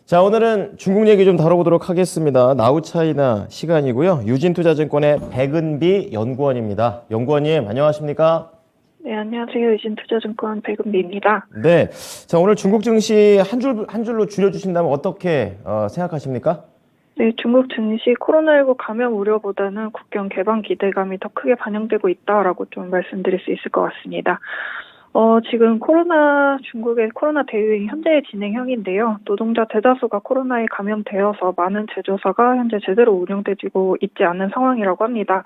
자, 오늘은 중국 얘기 좀 다뤄보도록 하겠습니다. 나우차이나 시간이고요. 유진투자증권의 백은비 연구원입니다. 연구원님, 안녕하십니까? 네, 안녕하세요. 유진투자증권 백은비입니다. 네. 자, 오늘 중국 증시 한 줄로 줄여주신다면 어떻게 생각하십니까? 네, 중국 증시 코로나19 감염 우려보다는 국경 개방 기대감이 더 크게 반영되고 있다라고 좀 말씀드릴 수 있을 것 같습니다. 지금 중국의 코로나 대유행이 현재 진행형인데요. 노동자 대다수가 코로나에 감염되어서 많은 제조사가 현재 제대로 운영되고 있지 않은 상황이라고 합니다.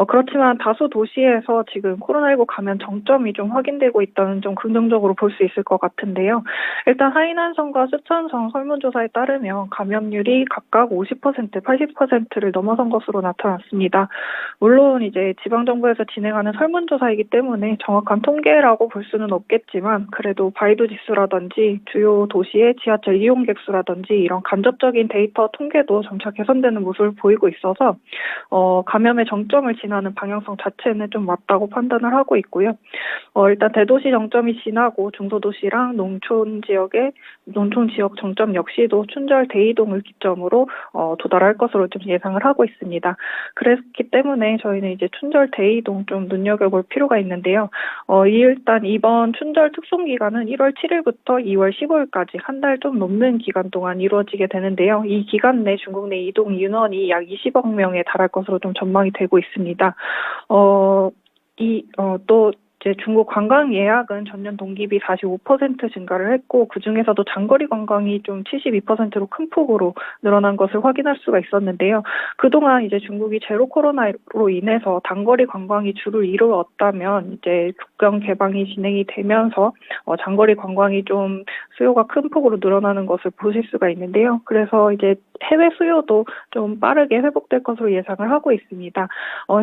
그렇지만 다수 도시에서 지금 코로나19 감염 정점이 좀 확인되고 있다는 좀 긍정적으로 볼 수 있을 것 같은데요. 일단 하이난성과 쓰촨성 설문조사에 따르면 감염률이 각각 50%, 80%를 넘어선 것으로 나타났습니다. 물론 이제 지방정부에서 진행하는 설문조사이기 때문에 정확한 통계라고 볼 수는 없겠지만 그래도 바이두 지수라든지 주요 도시의 지하철 이용객 수라든지 이런 간접적인 데이터 통계도 점차 개선되는 모습을 보이고 있어서 감염의 정점을 지나는 방향성 자체는 좀 맞다고 판단을 하고 있고요. 일단 대도시 정점이 지나고 중소도시랑 농촌 지역 정점 역시도 춘절 대이동을 기점으로 도달할 것으로 좀 예상을 하고 있습니다. 그렇기 때문에 저희는 이제 춘절 대이동 좀 눈여겨볼 필요가 있는데요. 일단 이번 춘절 특송 기간은 1월 7일부터 2월 15일까지 한 달 좀 넘는 기간 동안 이루어지게 되는데요. 이 기간 내 중국 내 이동 인원이 약 20억 명에 달할 것으로 좀 전망이 되고 있습니다. 또 이제 중국 관광 예약은 전년 동기비 45% 증가를 했고 그중에서도 장거리 관광이 좀 72%로 큰 폭으로 늘어난 것을 확인할 수가 있었는데요. 그동안 이제 중국이 제로 코로나로 인해서 단거리 관광이 주를 이루었다면 이제 국경 개방이 진행이 되면서 장거리 관광이 좀 수요가 큰 폭으로 늘어나는 것을 보실 수가 있는데요. 그래서 이제 해외 수요도 좀 빠르게 회복될 것으로 예상을 하고 있습니다.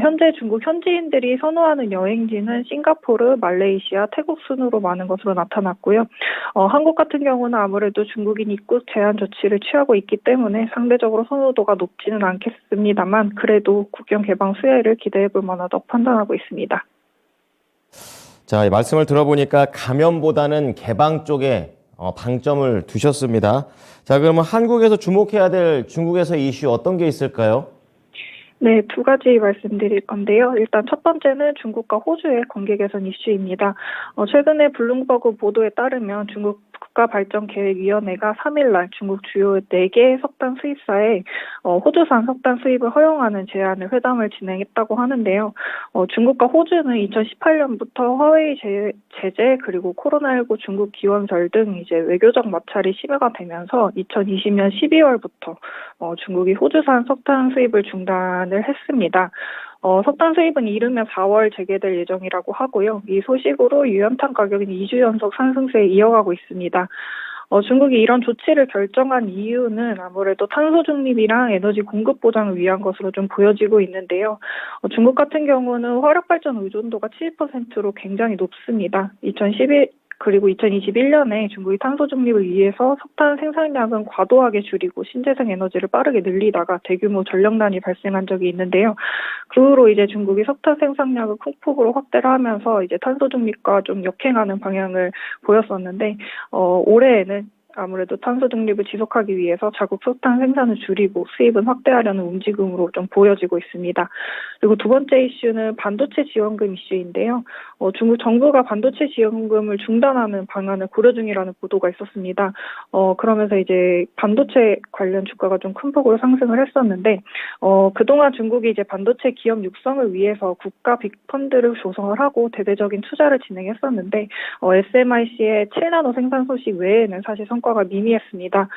현재 중국 현지인들이 선호하는 여행지는 싱가포르, 말레이시아, 태국 순으로 많은 것으로 나타났고요. 한국 같은 경우는 아무래도 중국인 입국 제한 조치를 취하고 있기 때문에 상대적으로 선호도가 높지는 않겠습니다만 그래도 국경 개방 수혜를 기대해 볼 만하다고 판단하고 있습니다. 자, 말씀을 들어보니까 감염보다는 개방 쪽에 방점을 두셨습니다. 자, 그러면 한국에서 주목해야 될 중국에서 이슈 어떤 게 있을까요? 네, 두 가지 말씀드릴 건데요. 일단 첫 번째는 중국과 호주의 관계 개선 이슈입니다. 최근에 블룸버그 보도에 따르면 중국 국가발전계획위원회가 3일날 중국 주요 4개의 석탄 수입사에 호주산 석탄 수입을 허용하는 제안을 회담을 진행했다고 하는데요. 중국과 호주는 2018년부터 화웨이 제재 그리고 코로나19 중국 기원설 등 이제 외교적 마찰이 심화가 되면서 2020년 12월부터 중국이 호주산 석탄 수입을 중단을 했습니다. 석탄 수입은 이르면 4월 재개될 예정이라고 하고요. 이 소식으로 유연탄 가격은 2주 연속 상승세에 이어가고 있습니다. 중국이 이런 조치를 결정한 이유는 아무래도 탄소 중립이랑 에너지 공급 보장을 위한 것으로 좀 보여지고 있는데요. 중국 같은 경우는 화력 발전 의존도가 70%로 굉장히 높습니다. 그리고 2021년에 중국이 탄소 중립을 위해서 석탄 생산량은 과도하게 줄이고 신재생 에너지를 빠르게 늘리다가 대규모 전력난이 발생한 적이 있는데요. 그 후로 이제 중국이 석탄 생산량을 큰 폭으로 확대를 하면서 이제 탄소 중립과 좀 역행하는 방향을 보였었는데 올해에는 아무래도 탄소 중립을 지속하기 위해서 자국 석탄 생산을 줄이고 수입은 확대하려는 움직임으로 좀 보여지고 있습니다. 그리고 두 번째 이슈는 반도체 지원금 이슈인데요. 중국 정부가 반도체 지원금을 중단하는 방안을 고려 중이라는 보도가 있었습니다. 그러면서 이제 반도체 관련 주가가 좀 큰 폭으로 상승을 했었는데 그동안 중국이 이제 반도체 기업 육성을 위해서 국가 빅펀드를 조성을 하고 대대적인 투자를 진행했었는데 SMIC의 7나노 생산 소식 외에는 사실 성과가 미미했습니다.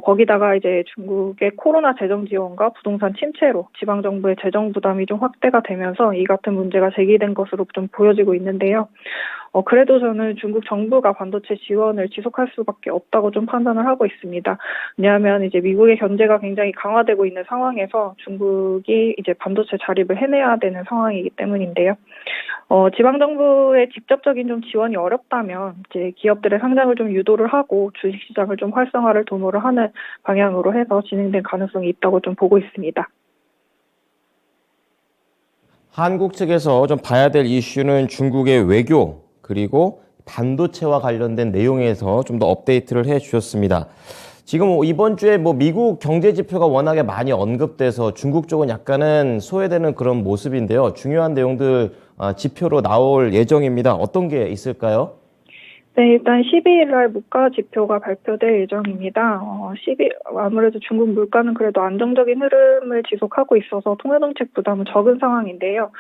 거기다가 이제 중국의 코로나 재정 지원과 부동산 침체로 지방 정부의 재정 부담이 좀 확대가 되면서 이 같은 문제가 제기된 것으로 좀 보여지고 있는데요. 그래도 저는 중국 정부가 반도체 지원을 지속할 수밖에 없다고 좀 판단을 하고 있습니다. 왜냐하면 이제 미국의 견제가 굉장히 강화되고 있는 상황에서 중국이 이제 반도체 자립을 해내야 되는 상황이기 때문인데요. 지방 정부의 직접적인 좀 지원이 어렵다면 이제 기업들의 상장을 좀 유도를 하고 주식 시장을 좀 활성화를 도모를 하는 방향으로 해서 진행될 가능성이 있다고 좀 보고 있습니다. 한국 측에서 좀 봐야 될 이슈는 중국의 외교 그리고 반도체와 관련된 내용에서 좀 더 업데이트를 해 주셨습니다. 지금 이번 주에 미국 경제 지표가 워낙에 많이 언급돼서 중국 쪽은 약간은 소외되는 그런 모습인데요. 중요한 내용들 지표로 나올 예정입니다. 어떤 게 있을까요? 네, 일단 12일 날 물가 지표가 발표될 예정입니다. 아무래도 중국 물가는 그래도 안정적인 흐름을 지속하고 있어서 통화정책 부담은 적은 상황인데요.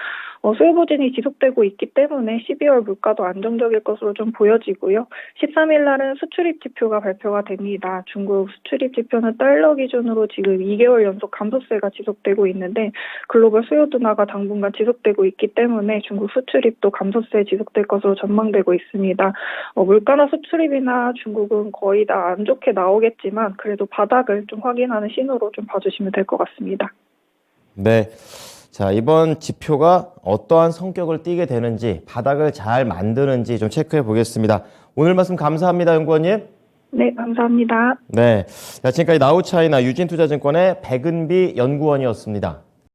수요 부진이 지속되고 있기 때문에 12월 물가도 안정적일 것으로 좀 보여지고요. 13일 날은 수출입 지표가 발표가 됩니다. 중국 수출입 지표는 달러 기준으로 지금 2개월 연속 감소세가 지속되고 있는데 글로벌 수요 둔화가 당분간 지속되고 있기 때문에 중국 수출입도 감소세 지속될 것으로 전망되고 있습니다. 물가나 수출입이나 중국은 거의 다 안 좋게 나오겠지만 그래도 바닥을 좀 확인하는 신호로 좀 봐주시면 될 것 같습니다. 네. 자, 이번 지표가 어떠한 성격을 띠게 되는지, 바닥을 잘 만드는지 좀 체크해 보겠습니다. 오늘 말씀 감사합니다, 연구원님. 네, 감사합니다. 네. 자, 지금까지 나우차이나 유진투자증권의 백은비 연구원이었습니다.